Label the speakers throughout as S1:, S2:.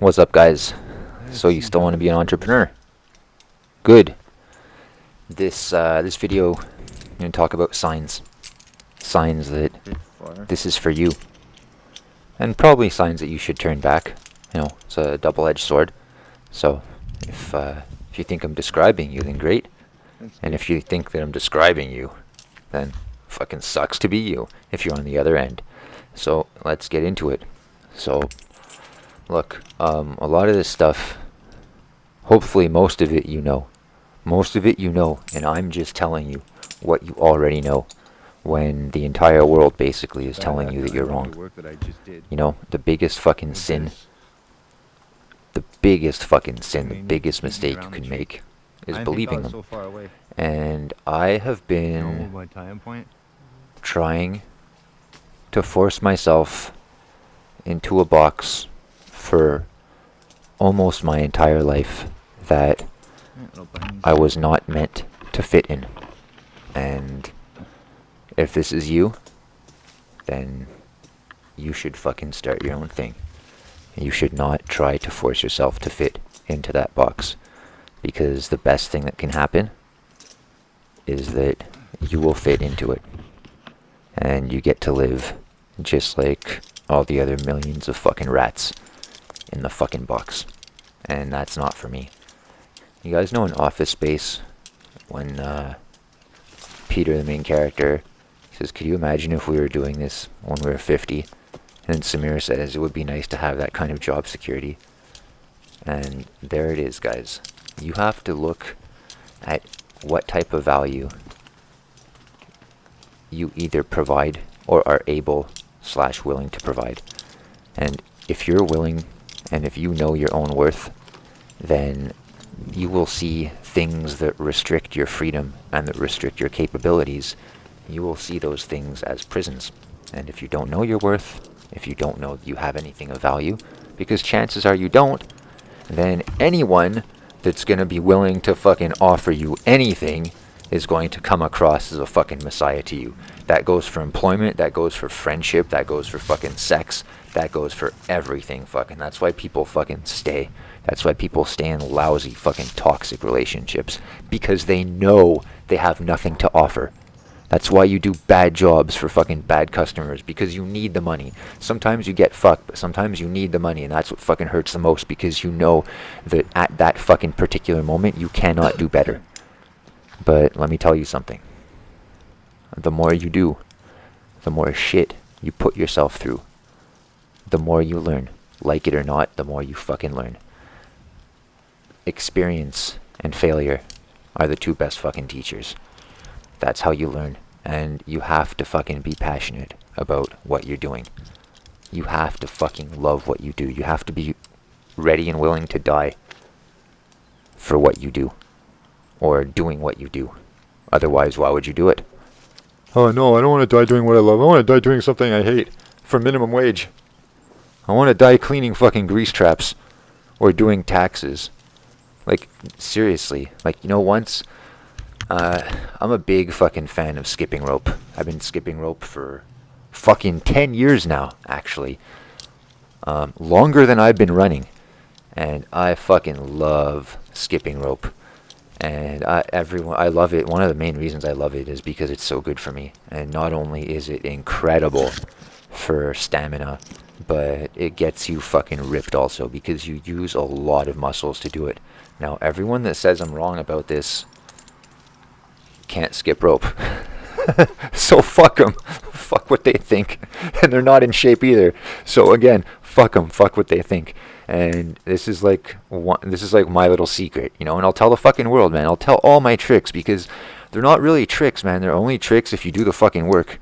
S1: What's up, guys? So you still want to be an entrepreneur? Good. This video, I'm gonna talk about signs that this is for you, and probably signs that you should turn back. You know, it's a double-edged sword. So if you think I'm describing you, then great. And if you think that I'm describing you, then fucking sucks to be you if you're on the other end. So let's get into it. So look, a lot of this stuff, hopefully most of it you know. Most of it you know, and I'm just telling you what you already know when the entire world basically is telling you that you're wrong. You know, the biggest fucking sin, the biggest mistake you can make is believing them. And I have been trying to force myself into a box for almost my entire life that I was not meant to fit in. And if this is you, then you should fucking start your own thing. You should not try to force yourself to fit into that box, because the best thing that can happen is that you will fit into it, and you get to live just like all the other millions of fucking rats in the fucking box. And that's not for me. You guys know in Office Space, when Peter, the main character, says, "Could you imagine if we were doing this when we were 50? And Samira says, "It would be nice to have that kind of job security." And there it is, guys. You have to look at what type of value you either provide or are able/willing to provide. And if you're willing, and if you know your own worth, then you will see things that restrict your freedom and that restrict your capabilities. You will see those things as prisons. And if you don't know your worth, if you don't know that you have anything of value, because chances are you don't, then anyone that's going to be willing to fucking offer you anything is going to come across as a fucking messiah to you. That goes for employment, that goes for friendship, that goes for fucking sex, that goes for everything fucking. That's why people fucking stay. That's why people stay in lousy fucking toxic relationships, because they know they have nothing to offer. That's why you do bad jobs for fucking bad customers, because you need the money. Sometimes you get fucked, but sometimes you need the money, and that's what fucking hurts the most, because you know that at that fucking particular moment you cannot do better. But let me tell you something. The more you do, the more shit you put yourself through, the more you learn. Like it or not, the more you fucking learn. Experience and failure are the two best fucking teachers. That's how you learn. And you have to fucking be passionate about what you're doing. You have to fucking love what you do. You have to be ready and willing to die for what you do, or doing what you do. Otherwise, why would you do it? Oh no, I don't want to die doing what I love. I want to die doing something I hate for minimum wage. I want to die cleaning fucking grease traps or doing taxes. Like, seriously. Like, you know, once, I'm a big fucking fan of skipping rope. I've been skipping rope for fucking 10 years now, actually. Longer than I've been running. And I fucking love skipping rope. And I love it. One of the main reasons I love it is because it's so good for me. And not only is it incredible for stamina, but it gets you fucking ripped also, because you use a lot of muscles to do it. Now, everyone that says I'm wrong about this can't skip rope. So fuck them. Fuck what they think. And they're not in shape either. So again, fuck them. Fuck what they think. And this is like my little secret, you know, and I'll tell the fucking world, man. I'll tell all my tricks, because they're not really tricks, man. They're only tricks if you do the fucking work.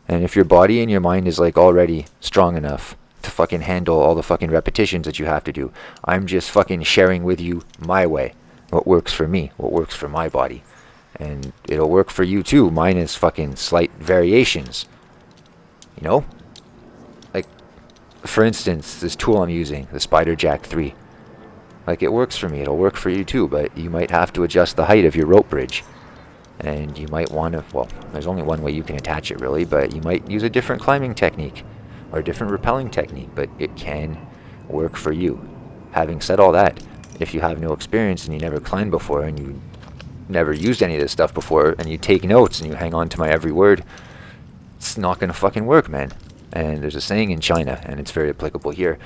S1: And if your body and your mind is like already strong enough to fucking handle all the fucking repetitions that you have to do. I'm just fucking sharing with you my way. What works for me, what works for my body. And it'll work for you too. Mine is fucking slight variations. You know? Like, for instance, this tool I'm using, the Spider Jack 3. Like, it works for me. It'll work for you too, but you might have to adjust the height of your rope bridge. And you might want to, well, there's only one way you can attach it really, but you might use a different climbing technique or a different rappelling technique, but it can work for you. Having said all that, if you have no experience and you never climbed before and you never used any of this stuff before and you take notes and you hang on to my every word, it's not gonna fucking work, man. And there's a saying in China, and it's very applicable here.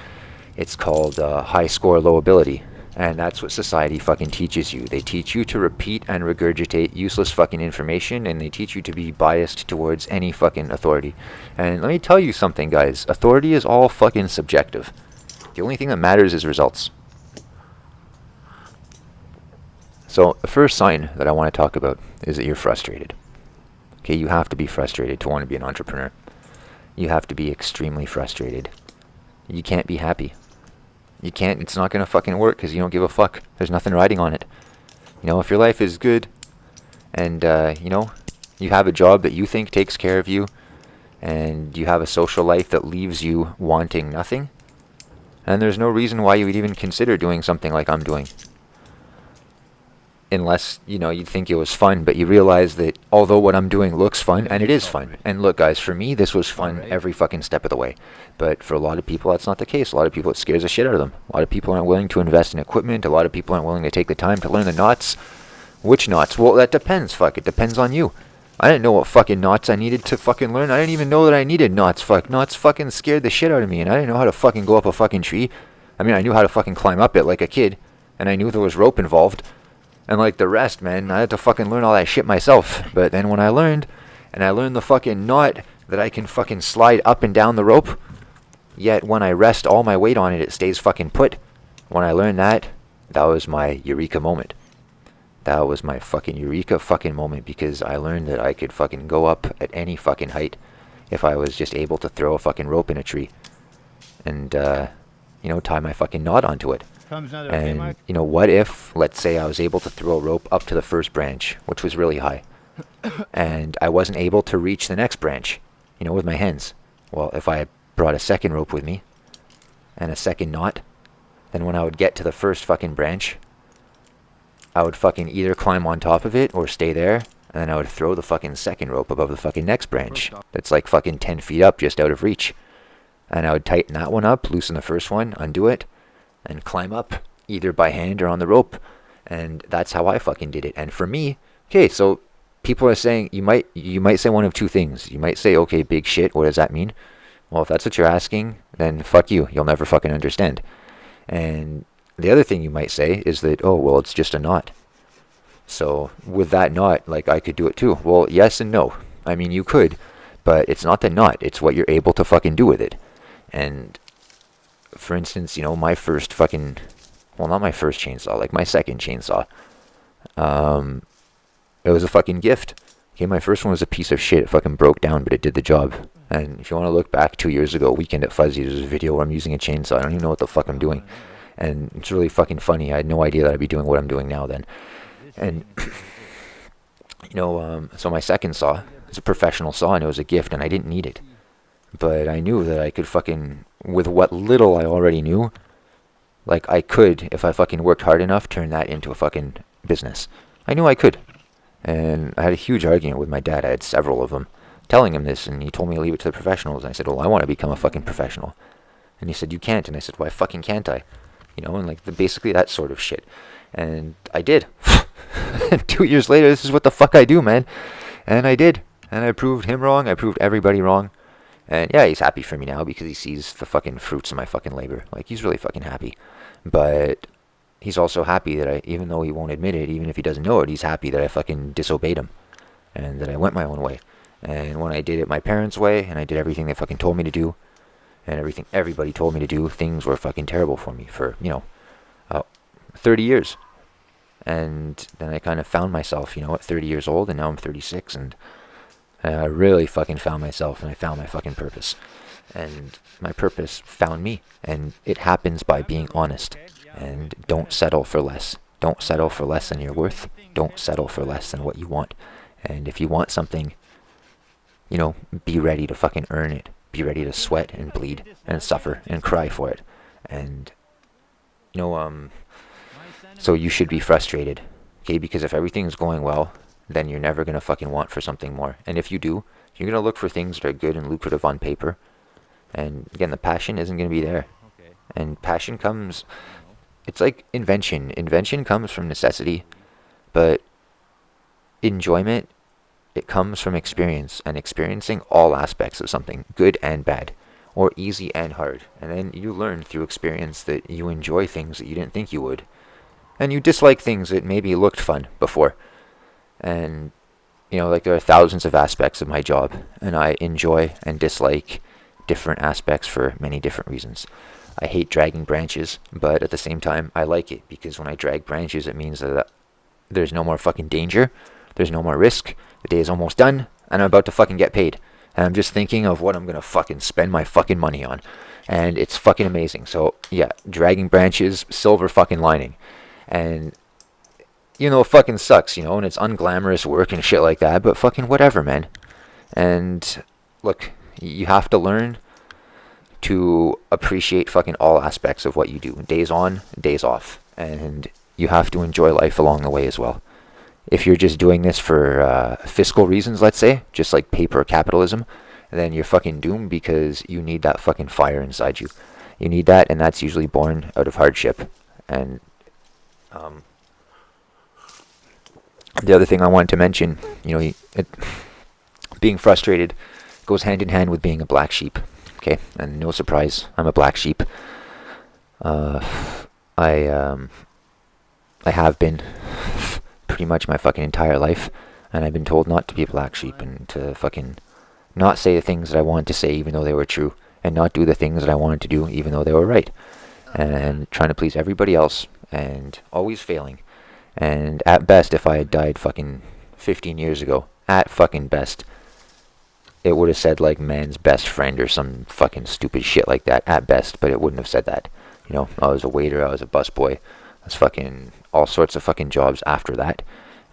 S1: It's called high score, low ability. And that's what society fucking teaches you. They teach you to repeat and regurgitate useless fucking information, and they teach you to be biased towards any fucking authority. And let me tell you something, guys. Authority is all fucking subjective. The only thing that matters is results. So the first sign that I want to talk about is that you're frustrated. Okay, you have to be frustrated to want to be an entrepreneur. You have to be extremely frustrated. You can't be happy. You can't, it's not going to fucking work because you don't give a fuck. There's nothing riding on it. You know, if your life is good and, you know, you have a job that you think takes care of you and you have a social life that leaves you wanting nothing, and there's no reason why you would even consider doing something like I'm doing. Unless, you know, you'd think it was fun, but you realize that although what I'm doing looks fun, and it is fun. And look, guys, for me, this was fun every fucking step of the way. But for a lot of people, that's not the case. A lot of people, it scares the shit out of them. A lot of people aren't willing to invest in equipment. A lot of people aren't willing to take the time to learn the knots. Which knots? Well, that depends, fuck. It depends on you. I didn't know what fucking knots I needed to fucking learn. I didn't even know that I needed knots, fuck. Knots fucking scared the shit out of me, and I didn't know how to fucking go up a fucking tree. I mean, I knew how to fucking climb up it like a kid, and I knew there was rope involved. And like the rest, man, I had to fucking learn all that shit myself. But then when I learned the fucking knot that I can fucking slide up and down the rope, yet when I rest all my weight on it, it stays fucking put. When I learned that, that was my eureka moment. That was my fucking eureka fucking moment, because I learned that I could fucking go up at any fucking height if I was just able to throw a fucking rope in a tree and, you know, tie my fucking knot onto it. And, you know, what if, let's say I was able to throw a rope up to the first branch, which was really high, and I wasn't able to reach the next branch, you know, with my hands. Well, if I brought a second rope with me and a second knot, then when I would get to the first fucking branch, I would fucking either climb on top of it or stay there, and then I would throw the fucking second rope above the fucking next branch that's like fucking 10 feet up, just out of reach. And I would tighten that one up, loosen the first one, undo it, and climb up, either by hand or on the rope. And that's how I fucking did it. And for me, okay, so people are saying, you might say one of two things. You might say, okay, big shit, what does that mean? Well, if that's what you're asking, then fuck you. You'll never fucking understand. And the other thing you might say is that, oh, well, it's just a knot. So with that knot, like, I could do it too. Well, yes and no. I mean, you could, but it's not the knot. It's what you're able to fucking do with it. And for instance, you know, my first fucking, well, not my first chainsaw, like my second chainsaw, it was a fucking gift. Okay, my first one was a piece of shit. It fucking broke down, but it did the job. And if you want to look back 2 years ago, Weekend at Fuzzy, there's a video where I'm using a chainsaw. I don't even know what the fuck I'm doing. And it's really fucking funny. I had no idea that I'd be doing what I'm doing now then. And, you know, so my second saw, it's a professional saw, and it was a gift, and I didn't need it. But I knew that I could fucking, with what little I already knew, like I could, if I fucking worked hard enough, turn that into a fucking business. I knew I could. And I had a huge argument with my dad. I had several of them, telling him this, and he told me to leave it to the professionals. And I said, well, I want to become a fucking professional. And he said, you can't. And I said, why fucking can't I? You know, and like basically that sort of shit. And I did. 2 years later, this is what the fuck I do, man. And I did. And I proved him wrong. I proved everybody wrong. And yeah, he's happy for me now because he sees the fucking fruits of my fucking labor. Like, he's really fucking happy. But he's also happy that I, even though he won't admit it, even if he doesn't know it, he's happy that I fucking disobeyed him. And that I went my own way. And when I did it my parents' way, and I did everything they fucking told me to do, and everything everybody told me to do, things were fucking terrible for me for, 30 years. And then I kind of found myself, at 30 years old, and now I'm 36, and I really fucking found myself, and I found my fucking purpose. And my purpose found me, and it happens by being honest. And don't settle for less. Don't settle for less than you're worth. Don't settle for less than what you want. And if you want something, be ready to fucking earn it. Be ready to sweat and bleed and suffer and cry for it. And, so you should be frustrated, okay? Because if everything's going well, then you're never going to fucking want for something more. And if you do, you're going to look for things that are good and lucrative on paper. And again, the passion isn't going to be there. And passion comes, it's like invention. Invention comes from necessity, but enjoyment, it comes from experience and experiencing all aspects of something, good and bad, or easy and hard. And then you learn through experience that you enjoy things that you didn't think you would, and you dislike things that maybe looked fun before. And like there are thousands of aspects of my job, and I enjoy and dislike different aspects for many different reasons. I hate dragging branches, but at the same time, I like it because when I drag branches, it means that there's no more fucking danger, there's no more risk, the day is almost done, and I'm about to fucking get paid. And I'm just thinking of what I'm gonna fucking spend my fucking money on. And it's fucking amazing. So, yeah, dragging branches, silver fucking lining. And it fucking sucks, and it's unglamorous work and shit like that, but fucking whatever, man. And look, you have to learn to appreciate fucking all aspects of what you do. Days on, days off. And you have to enjoy life along the way as well. If you're just doing this for fiscal reasons, let's say, just like paper capitalism, then you're fucking doomed because you need that fucking fire inside you. You need that, and that's usually born out of hardship. And the other thing I wanted to mention, being frustrated goes hand in hand with being a black sheep. Okay, and no surprise, I'm a black sheep. I have been pretty much my fucking entire life, and I've been told not to be a black sheep and to fucking not say the things that I wanted to say even though they were true, and not do the things that I wanted to do even though they were right, and trying to please everybody else and always failing. And at best, if I had died fucking 15 years ago, at fucking best, it would have said like man's best friend or some fucking stupid shit like that at best, but it wouldn't have said that. I was a waiter, I was a busboy, I was fucking all sorts of fucking jobs after that.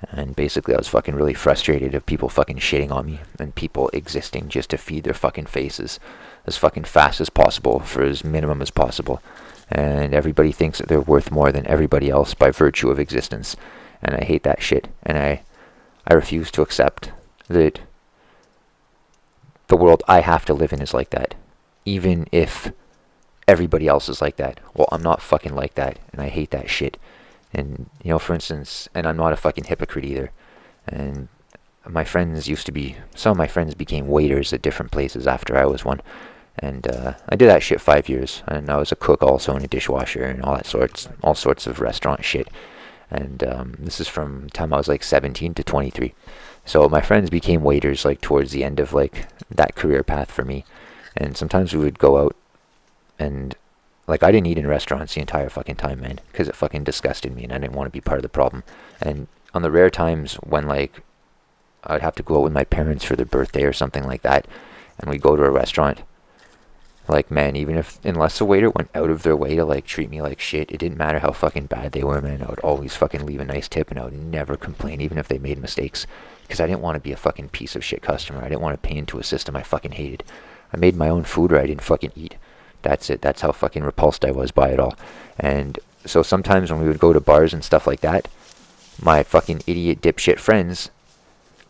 S1: And basically I was fucking really frustrated of people fucking shitting on me and people existing just to feed their fucking faces as fucking fast as possible for as minimum as possible. And everybody thinks that they're worth more than everybody else by virtue of existence. And I hate that shit. And I refuse to accept that the world I have to live in is like that. Even if everybody else is like that. Well, I'm not fucking like that. And I hate that shit. And, for instance, and I'm not a fucking hypocrite either. And my friends some of my friends became waiters at different places after I was one. And I did that shit 5 years, and I was a cook also and a dishwasher and all sorts of restaurant shit. And this is from the time I was like 17 to 23. So my friends became waiters like towards the end of like that career path for me. And sometimes we would go out and like I didn't eat in restaurants the entire fucking time, man, because it fucking disgusted me and I didn't want to be part of the problem. And on the rare times when like I'd have to go out with my parents for their birthday or something like that, and we'd go to a restaurant, like, man, unless the waiter went out of their way to, like, treat me like shit, it didn't matter how fucking bad they were, man. I would always fucking leave a nice tip, and I would never complain, even if they made mistakes. Because I didn't want to be a fucking piece of shit customer. I didn't want to pay into a system I fucking hated. I made my own food or I didn't fucking eat. That's it. That's how fucking repulsed I was by it all. And so sometimes when we would go to bars and stuff like that, my fucking idiot dipshit friends,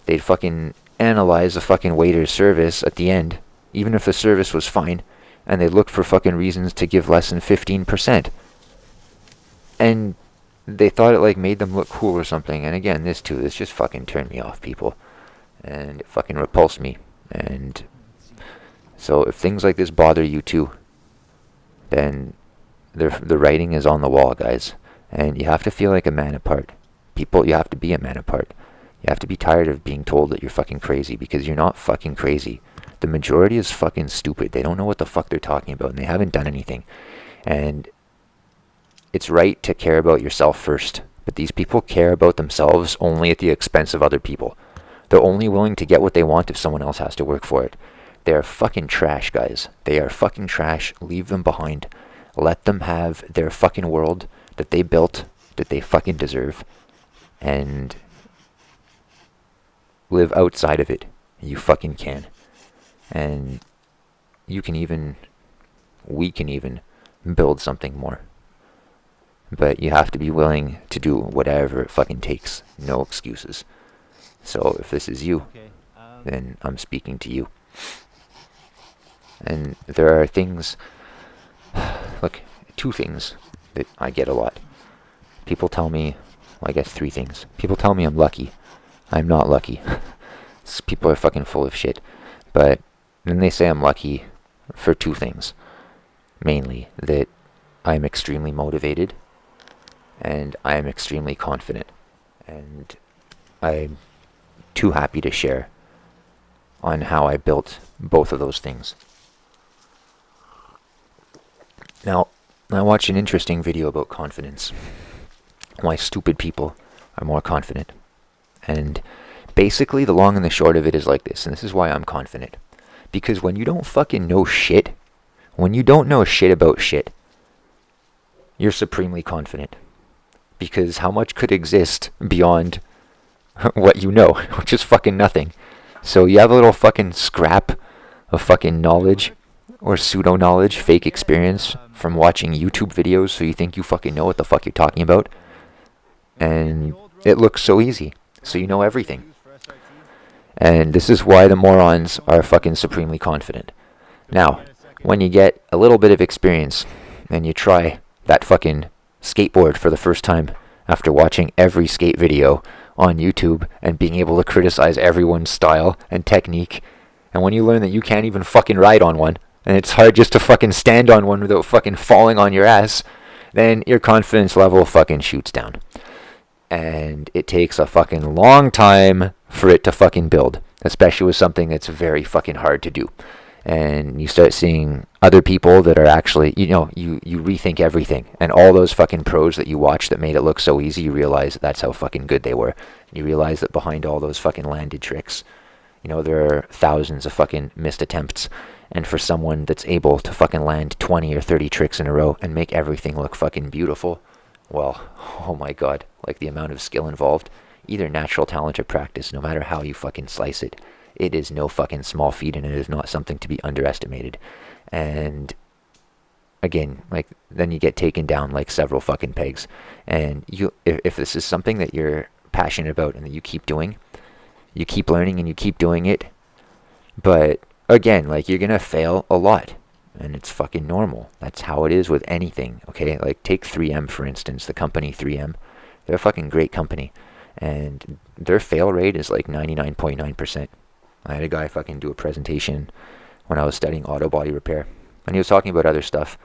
S1: they'd fucking analyze the fucking waiter's service at the end, even if the service was fine, and they look for fucking reasons to give less than 15%. And they thought it like made them look cool or something. And again, this just fucking turned me off, people. And it fucking repulsed me. And so if things like this bother you too, then the writing is on the wall, guys. And you have to feel like a man apart. People, you have to be a man apart. You have to be tired of being told that you're fucking crazy, because you're not fucking crazy. The majority is fucking stupid. They don't know what the fuck they're talking about, and they haven't done anything. And it's right to care about yourself first, but these people care about themselves only at the expense of other people. They're only willing to get what they want if someone else has to work for it. They are fucking trash, guys. They are fucking trash. Leave them behind. Let them have their fucking world that they built, that they fucking deserve, and live outside of it. You fucking can. And we can even build something more. But you have to be willing to do whatever it fucking takes. No excuses. So if this is you, then I'm speaking to you. And there are things, look, two things that I get a lot. People tell me, well, I guess three things. People tell me I'm lucky. I'm not lucky. People are fucking full of shit. But then they say I'm lucky for two things. Mainly, that I'm extremely motivated and I am extremely confident. And I'm too happy to share on how I built both of those things. Now, I watched an interesting video about confidence. Why stupid people are more confident. And basically, the long and the short of it is like this, and this is why I'm confident. Because when you don't fucking know shit, when you don't know shit about shit, you're supremely confident. Because how much could exist beyond what you know, which is fucking nothing. So you have a little fucking scrap of fucking knowledge, or pseudo-knowledge, fake experience from watching YouTube videos, so you think you fucking know what the fuck you're talking about. And it looks so easy. So you know everything. And this is why the morons are fucking supremely confident. Now, when you get a little bit of experience, and you try that fucking skateboard for the first time, after watching every skate video on YouTube, and being able to criticize everyone's style and technique, and when you learn that you can't even fucking ride on one, and it's hard just to fucking stand on one without fucking falling on your ass, then your confidence level fucking shoots down. And it takes a fucking long time for it to fucking build, especially with something that's very fucking hard to do. And you start seeing other people that are actually, you rethink everything. And all those fucking pros that you watch that made it look so easy, you realize that's how fucking good they were. You realize that behind all those fucking landed tricks, there are thousands of fucking missed attempts. And for someone that's able to fucking land 20 or 30 tricks in a row and make everything look fucking beautiful, well, oh my god, like the amount of skill involved, either natural talent or practice, no matter how you fucking slice it, it is no fucking small feat, and it is not something to be underestimated. And again, like, then you get taken down like several fucking pegs. And if this is something that you're passionate about and that you keep doing, you keep learning and you keep doing it, but again, like, you're gonna fail a lot. And it's fucking normal. That's how it is with anything, okay? Like, take 3M, for instance, the company 3M. They're a fucking great company. And their fail rate is like 99.9%. I had a guy fucking do a presentation when I was studying auto body repair. And he was talking about other stuff.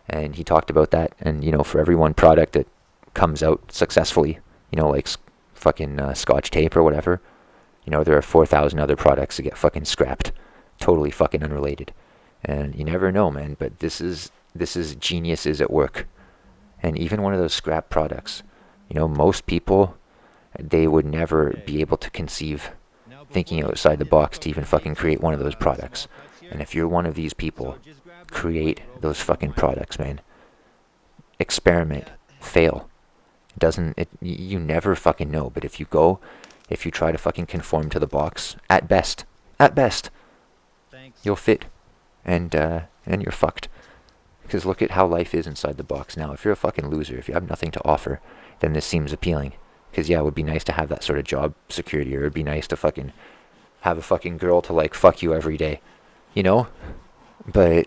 S1: And he talked about that. And, for every one product that comes out successfully, like fucking Scotch tape or whatever, there are 4,000 other products that get fucking scrapped. Totally fucking unrelated. And you never know, man, but this is geniuses at work. And even one of those scrap products, most people, they would never be able to conceive thinking outside the box to even fucking create one of those products. And if you're one of these people, create those fucking products, man. Experiment. Fail. You never fucking know, but if you try to fucking conform to the box, at best, you'll fit. And you're fucked. Because look at how life is inside the box now. If you're a fucking loser, if you have nothing to offer, then this seems appealing. Because, yeah, it would be nice to have that sort of job security, or it would be nice to fucking have a fucking girl to, like, fuck you every day. But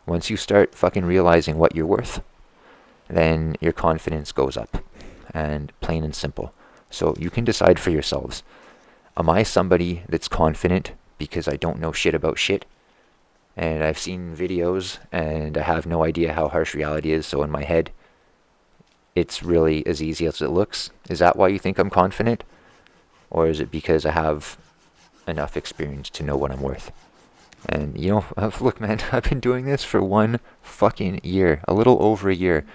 S1: once you start fucking realizing what you're worth, then your confidence goes up. And plain and simple. So you can decide for yourselves. Am I somebody that's confident because I don't know shit about shit? And I've seen videos, and I have no idea how harsh reality is, so in my head, it's really as easy as it looks. Is that why you think I'm confident? Or is it because I have enough experience to know what I'm worth? And, look, man, I've been doing this for 1 fucking year, a little over a year,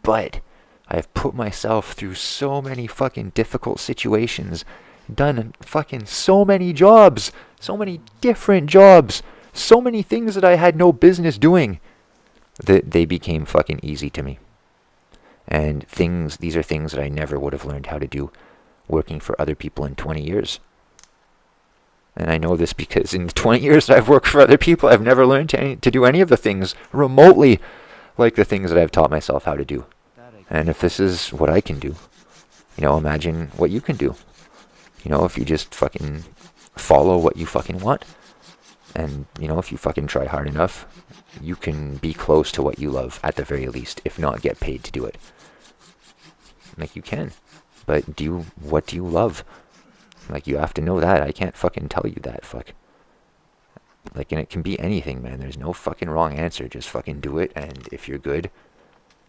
S1: but I've put myself through so many fucking difficult situations, done fucking so many jobs, so many different jobs, so many things that I had no business doing, that they became fucking easy to me. And these are things that I never would have learned how to do working for other people in 20 years. And I know this because in the 20 years that I've worked for other people, I've never learned to do any of the things remotely like the things that I've taught myself how to do. And if this is what I can do, imagine what you can do. If you just fucking follow what you fucking want. And, if you fucking try hard enough, you can be close to what you love at the very least, if not get paid to do it. Like, you can. But what do you love? Like, you have to know that. I can't fucking tell you that, fuck. Like, and it can be anything, man. There's no fucking wrong answer. Just fucking do it, and if you're good,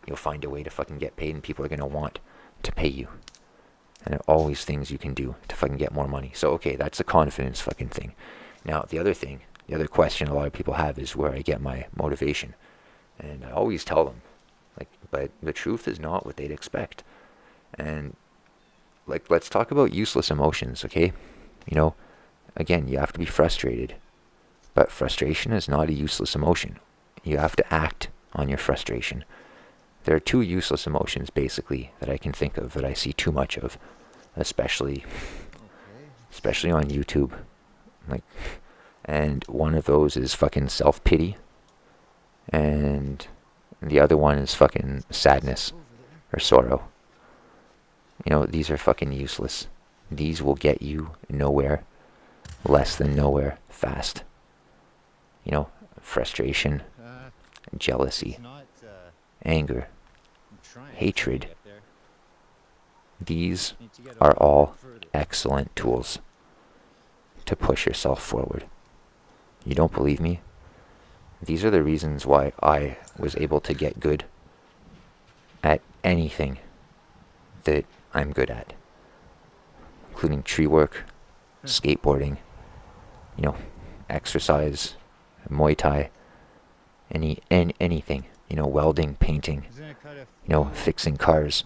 S1: you'll find a way to fucking get paid, and people are gonna want to pay you. And there are always things you can do to fucking get more money. So, okay, that's a confidence fucking thing. Now, the other question a lot of people have is where I get my motivation. And I always tell them, like, but the truth is not what they'd expect. And, like, let's talk about useless emotions, okay? You know, again, you have to be frustrated. But frustration is not a useless emotion. You have to act on your frustration. There are two useless emotions, basically, that I can think of that I see too much of, especially on YouTube. Like, and one of those is fucking self-pity, and the other one is fucking sadness or sorrow. You know, these are fucking useless. These will get you nowhere, less than nowhere, fast. You know, frustration, jealousy, anger, hatred. These are all excellent tools to push yourself forward. You don't believe me? These are the reasons why I was able to get good at anything that I'm good at, including tree work, skateboarding, you know, exercise, Muay Thai, anything, you know, welding, painting, you know, fixing cars,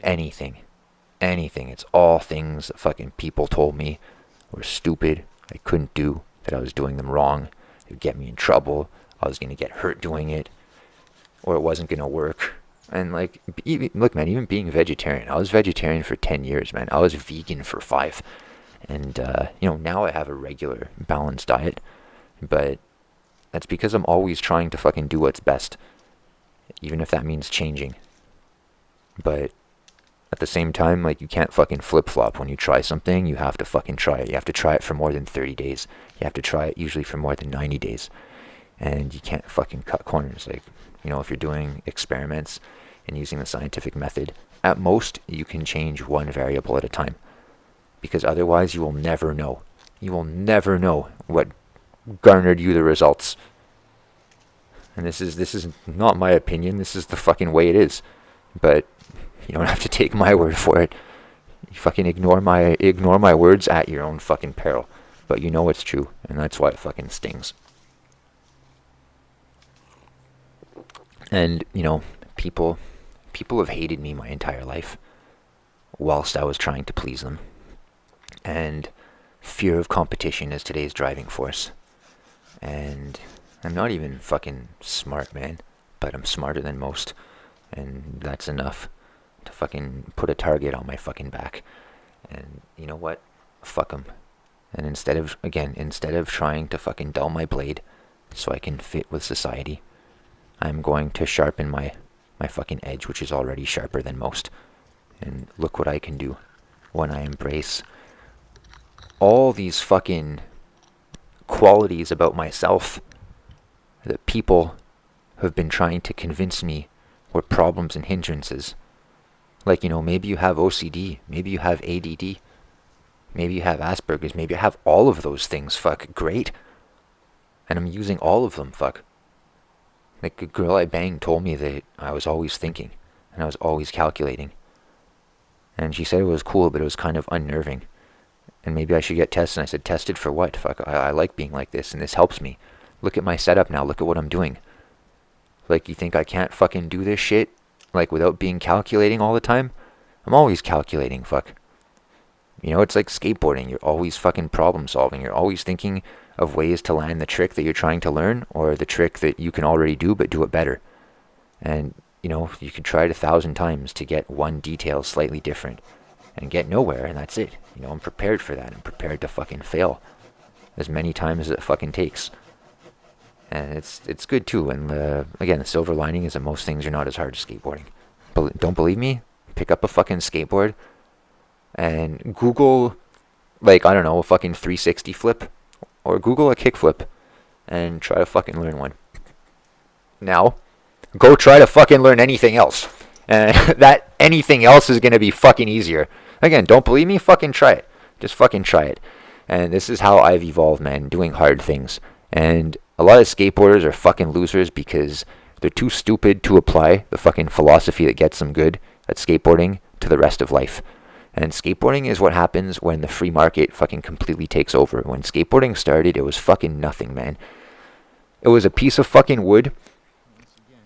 S1: anything. It's all things that fucking people told me were stupid, I couldn't do, that I was doing them wrong, it would get me in trouble, I was going to get hurt doing it, or it wasn't going to work. And like, look, man, even being vegetarian, I was vegetarian for 10 years, man. I was vegan for 5. And, you know, now I have a regular balanced diet, but that's because I'm always trying to fucking do what's best, even if that means changing. But at the same time, like, you can't fucking flip-flop. When you try something, you have to fucking try it. You have to try it for more than 30 days. You have to try it usually for more than 90 days. And you can't fucking cut corners. Like, you know, if you're doing experiments and using the scientific method, at most, you can change one variable at a time. Because otherwise, you will never know. You will never know what garnered you the results. And this is not my opinion. This is the fucking way it is. But you don't have to take my word for it. You fucking ignore my words at your own fucking peril. But you know it's true, and that's why it fucking stings. And, you know, people have hated me my entire life whilst I was trying to please them. And fear of competition is today's driving force. And I'm not even fucking smart, man, but I'm smarter than most. And that's enough to fucking put a target on my fucking back. And you know what? Fuck 'em. And instead of trying to fucking dull my blade so I can fit with society, I'm going to sharpen my fucking edge, which is already sharper than most. And look what I can do when I embrace all these fucking qualities about myself that people have been trying to convince me were problems and hindrances. Like, you know, maybe you have OCD, maybe you have ADD, maybe you have Asperger's, maybe you have all of those things, fuck, great. And I'm using all of them, fuck. Like, a girl I banged told me that I was always thinking, and I was always calculating. And she said it was cool, but it was kind of unnerving. And maybe I should get tested. And I said, tested for what? Fuck, I like being like this, and this helps me. Look at my setup now, look at what I'm doing. Like, you think I can't fucking do this shit, like, without being calculating all the time? I'm always calculating, fuck. You know, it's like skateboarding. You're always fucking problem solving. You're always thinking of ways to land the trick that you're trying to learn, or the trick that you can already do, but do it better. And, you know, you can try it 1,000 times to get one detail slightly different and get nowhere, and that's it. You know, I'm prepared for that. I'm prepared to fucking fail as many times as it fucking takes. And it's good too. And again, the silver lining is that most things are not as hard as skateboarding. Don't believe me? Pick up a fucking skateboard and Google, like, I don't know, a fucking 360 flip, or Google a kickflip, and try to fucking learn one. Now, go try to fucking learn anything else. And that anything else is going to be fucking easier. Again, don't believe me? Fucking try it. Just fucking try it. And this is how I've evolved, man, doing hard things. And a lot of skateboarders are fucking losers because they're too stupid to apply the fucking philosophy that gets them good at skateboarding to the rest of life. And skateboarding is what happens when the free market fucking completely takes over. When skateboarding started, it was fucking nothing, man. It was a piece of fucking wood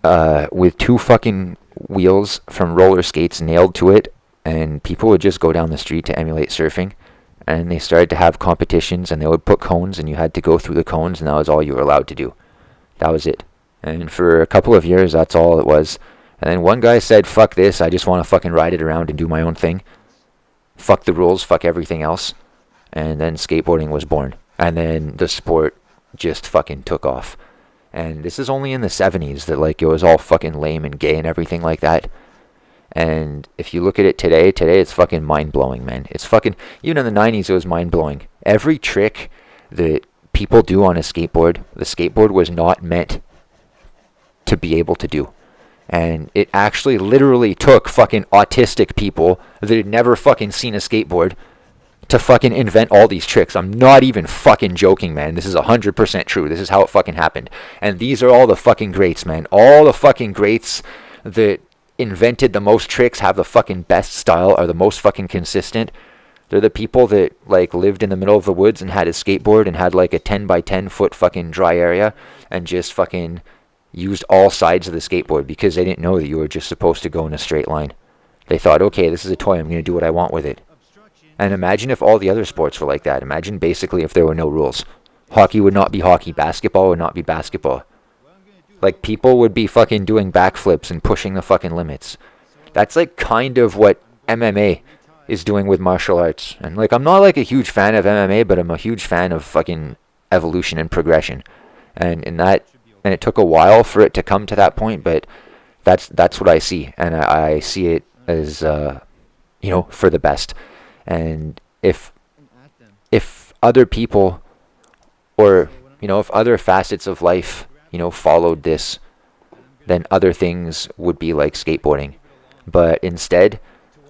S1: with two fucking wheels from roller skates nailed to it, and people would just go down the street to emulate surfing. And they started to have competitions, and they would put cones, and you had to go through the cones, and that was all you were allowed to do. That was it. And for a couple of years, that's all it was. And then one guy said, fuck this, I just want to fucking ride it around and do my own thing. Fuck the rules, fuck everything else. And then skateboarding was born. And then the sport just fucking took off. And this is only in the 70s that, like, it was all fucking lame and gay and everything like that. And if you look at it today it's fucking mind-blowing, man. It's fucking, even in the 90s it was mind-blowing. Every trick that people do on a skateboard, the skateboard was not meant to be able to do. And it actually literally took fucking autistic people that had never fucking seen a skateboard to fucking invent all these tricks. I'm not even fucking joking, man. This is 100% true. This is how it fucking happened. And these are all the fucking greats, man. All the fucking greats that invented the most tricks, have the fucking best style, are the most fucking consistent. They're the people that, like, lived in the middle of the woods and had a skateboard and had like a 10 by 10 foot fucking dry area and just fucking used all sides of the skateboard because they didn't know that you were just supposed to go in a straight line. They thought, okay, this is a toy, I'm going to do what I want with it. And imagine if all the other sports were like that. Imagine basically if there were no rules. Hockey would not be hockey. Basketball would not be basketball. Like, people would be fucking doing backflips and pushing the fucking limits. That's like kind of what MMA is doing with martial arts. And like, I'm not like a huge fan of MMA, but I'm a huge fan of fucking evolution and progression. And it took a while for it to come to that point, but that's what I see. And I see it as, for the best. And if other people, or, if other facets of life, followed this, then other things would be like skateboarding. But instead,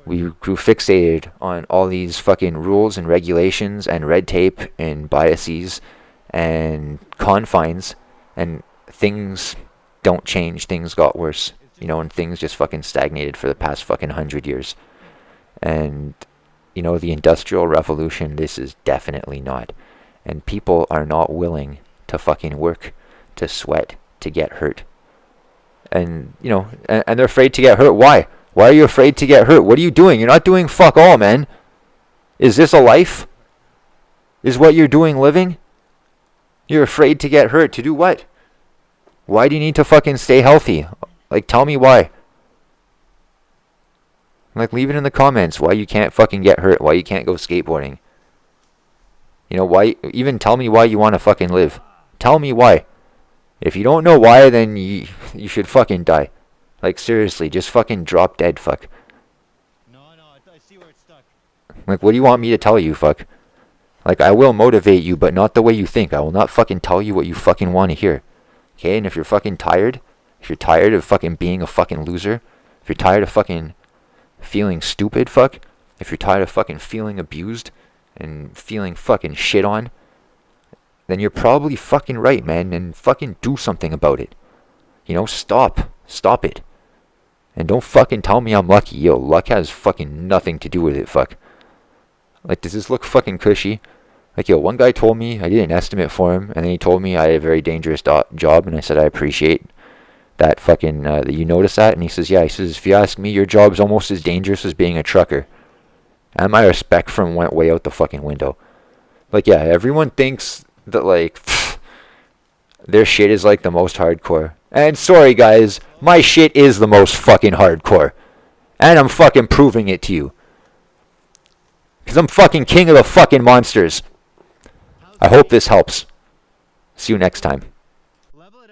S1: we grew fixated on all these fucking rules and regulations and red tape and biases and confines, and things don't change. Things got worse, and things just fucking stagnated for the past fucking 100 years. And the Industrial Revolution, this is definitely not. And people are not willing to fucking work, to sweat, to get hurt. And, and they're afraid to get hurt. Why? Why are you afraid to get hurt? What are you doing? You're not doing fuck all, man. Is this a life? Is what you're doing living? You're afraid to get hurt. To do what? Why do you need to fucking stay healthy? Like, tell me why. Like, leave it in the comments why you can't fucking get hurt, why you can't go skateboarding. Why, even tell me why you want to fucking live. Tell me why. If you don't know why, then you should fucking die. Like, seriously, just fucking drop dead, fuck.
S2: No, I see where it's stuck.
S1: Like, what do you want me to tell you, fuck? Like, I will motivate you, but not the way you think. I will not fucking tell you what you fucking want to hear. Okay, and if you're fucking tired, if you're tired of fucking being a fucking loser, if you're tired of fucking feeling stupid, fuck, if you're tired of fucking feeling abused and feeling fucking shit on, then you're probably fucking right, man, and fucking do something about it. Stop it. And don't fucking tell me I'm lucky. Yo, luck has fucking nothing to do with it, fuck. Like, does this look fucking cushy? Like, yo, one guy told me, I did an estimate for him, and then he told me I had a very dangerous job, and I said I appreciate that fucking, that you notice that. And he says, yeah, if you ask me, your job's almost as dangerous as being a trucker. And my respect for him went way out the fucking window. Like, yeah, everyone thinks that, like, their shit is, like, the most hardcore. And sorry, guys, my shit is the most fucking hardcore. And I'm fucking proving it to you. Because I'm fucking king of the fucking monsters. I hope this helps. See you next time.